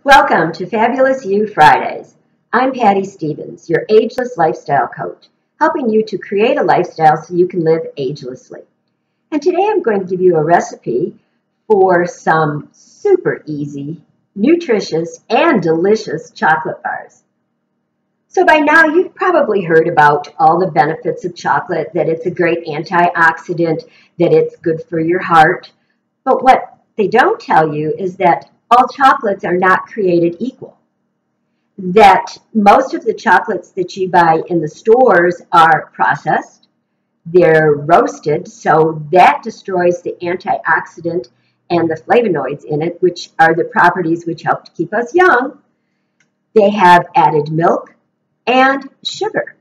Welcome to Fabulous You Fridays. I'm Patty Stevens, your ageless lifestyle coach, helping you to create a lifestyle so you can live agelessly. And today I'm going to give you a recipe for some super easy, nutritious, and delicious chocolate bars. So by now you've probably heard about all the benefits of chocolate, that it's a great antioxidant, that it's good for your heart. But what they don't tell you is that all chocolates are not created equal. That most of the chocolates that you buy in the stores are processed, they're roasted, so that destroys the antioxidant and the flavonoids in it, which are the properties which help to keep us young. They have added milk and sugar.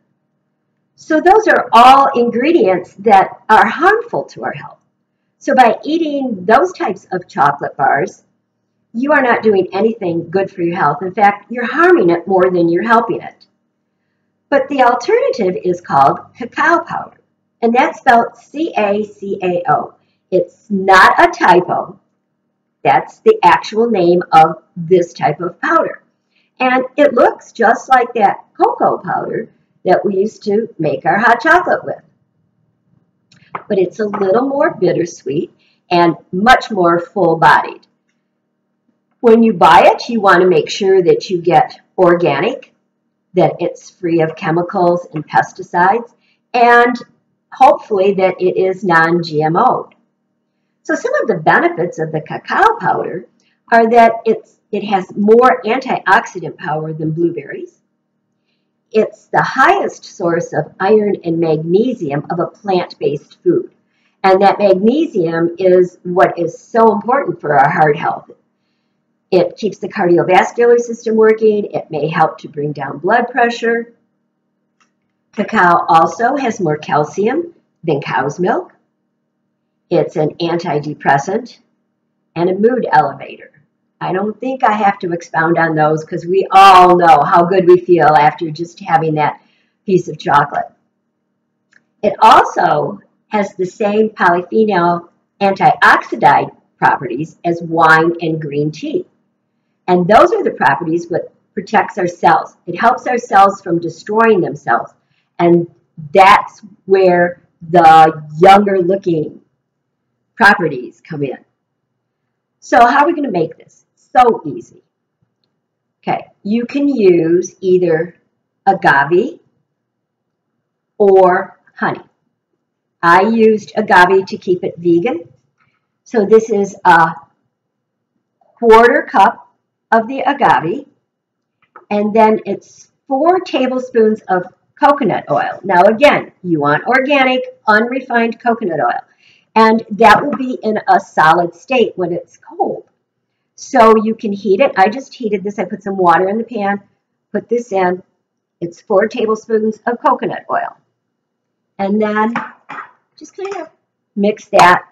So those are all ingredients that are harmful to our health. So by eating those types of chocolate bars, you are not doing anything good for your health. In fact, you're harming it more than you're helping it. But the alternative is called cacao powder, and that's spelled C-A-C-A-O. It's not a typo. That's the actual name of this type of powder. And it looks just like that cocoa powder that we used to make our hot chocolate with. But it's a little more bittersweet and much more full-bodied. When you buy it, you want to make sure that you get organic, that it's free of chemicals and pesticides, and hopefully that it is non-GMO'd. So some of the benefits of the cacao powder are that it has more antioxidant power than blueberries. It's the highest source of iron and magnesium of a plant-based food. And that magnesium is what is so important for our heart health. It keeps the cardiovascular system working. It may help to bring down blood pressure. Cacao also has more calcium than cow's milk. It's an antidepressant and a mood elevator. I don't think I have to expound on those because we all know how good we feel after just having that piece of chocolate. It also has the same polyphenol antioxidant properties as wine and green tea. And those are the properties what protects our cells. It helps our cells from destroying themselves. And that's where the younger looking properties come in. So how are we going to make this? So easy. Okay, you can use either agave or honey. I used agave to keep it vegan. So this is a quarter cup of the agave, and then it's 4 tablespoons of coconut oil. Now again, you want organic, unrefined coconut oil, and that will be in a solid state when it's cold. So you can heat it. I just heated this. I put some water in the pan, put this in. It's 4 tablespoons of coconut oil. And then just kind of mix that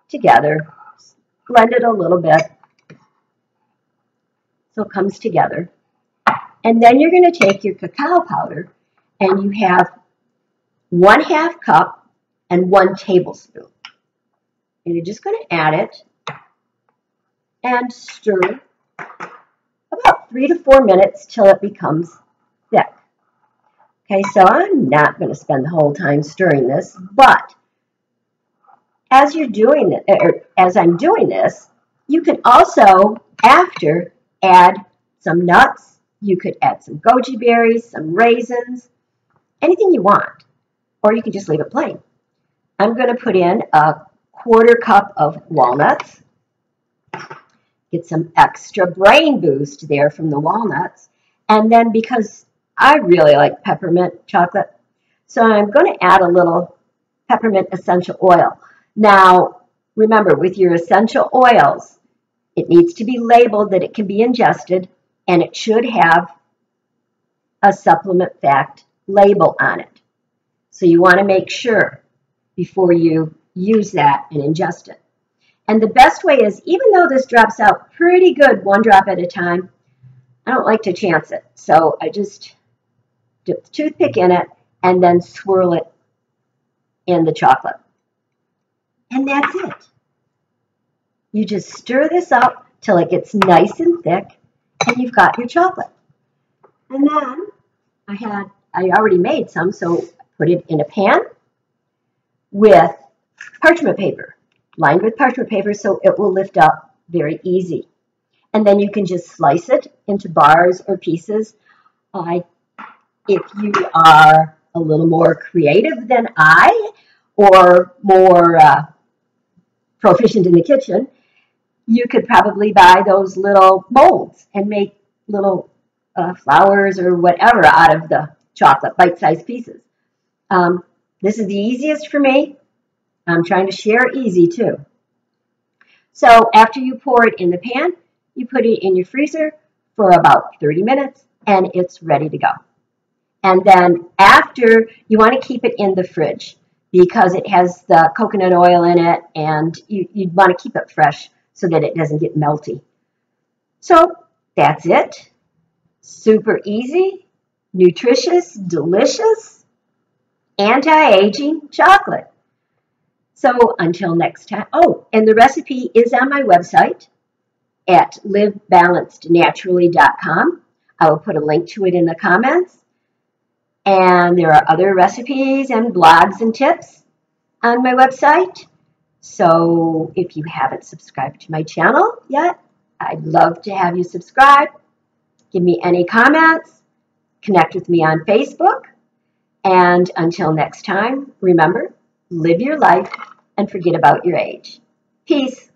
together, blend it a little bit so it comes together. And then you're going to take your cacao powder, and you have 1/2 cup and 1 tablespoon. And you're just going to add it and stir about 3 to 4 minutes till it becomes thick. Okay, so I'm not going to spend the whole time stirring this, but as you're doing it, or as I'm doing this, you can also, after, add some nuts. You could add some goji berries, some raisins, anything you want, or you can just leave it plain. I'm going to put in a 1/4 cup of walnuts. Get some extra brain boost there from the walnuts. And then because I really like peppermint chocolate, so I'm going to add a little peppermint essential oil. Now, remember, with your essential oils, it needs to be labeled that it can be ingested, and it should have a supplement fact label on it. So you want to make sure before you use that and ingest it. And the best way is, even though this drops out pretty good 1 drop at a time, I don't like to chance it. So I just dip the toothpick in it and then swirl it in the chocolate. And that's it. You just stir this up till it gets nice and thick, and you've got your chocolate. And then I already made some, so put it in a pan with parchment paper, lined with parchment paper so it will lift up very easy. And then you can just slice it into bars or pieces. If you are a little more creative than I, or more proficient in the kitchen, you could probably buy those little molds and make little flowers or whatever out of the chocolate, bite-sized pieces. This is the easiest for me. I'm trying to share easy too. So after you pour it in the pan, you put it in your freezer for about 30 minutes and it's ready to go. And then after, you want to keep it in the fridge because it has the coconut oil in it, and you'd want to keep it fresh so that it doesn't get melty. So that's it. Super easy, nutritious, delicious, anti-aging chocolate. So until next time. Oh, and the recipe is on my website at livebalancednaturally.com. I will put a link to it in the comments. And there are other recipes and blogs and tips on my website. So if you haven't subscribed to my channel yet, I'd love to have you subscribe. Give me any comments. Connect with me on Facebook. And until next time, remember, live your life and forget about your age. Peace.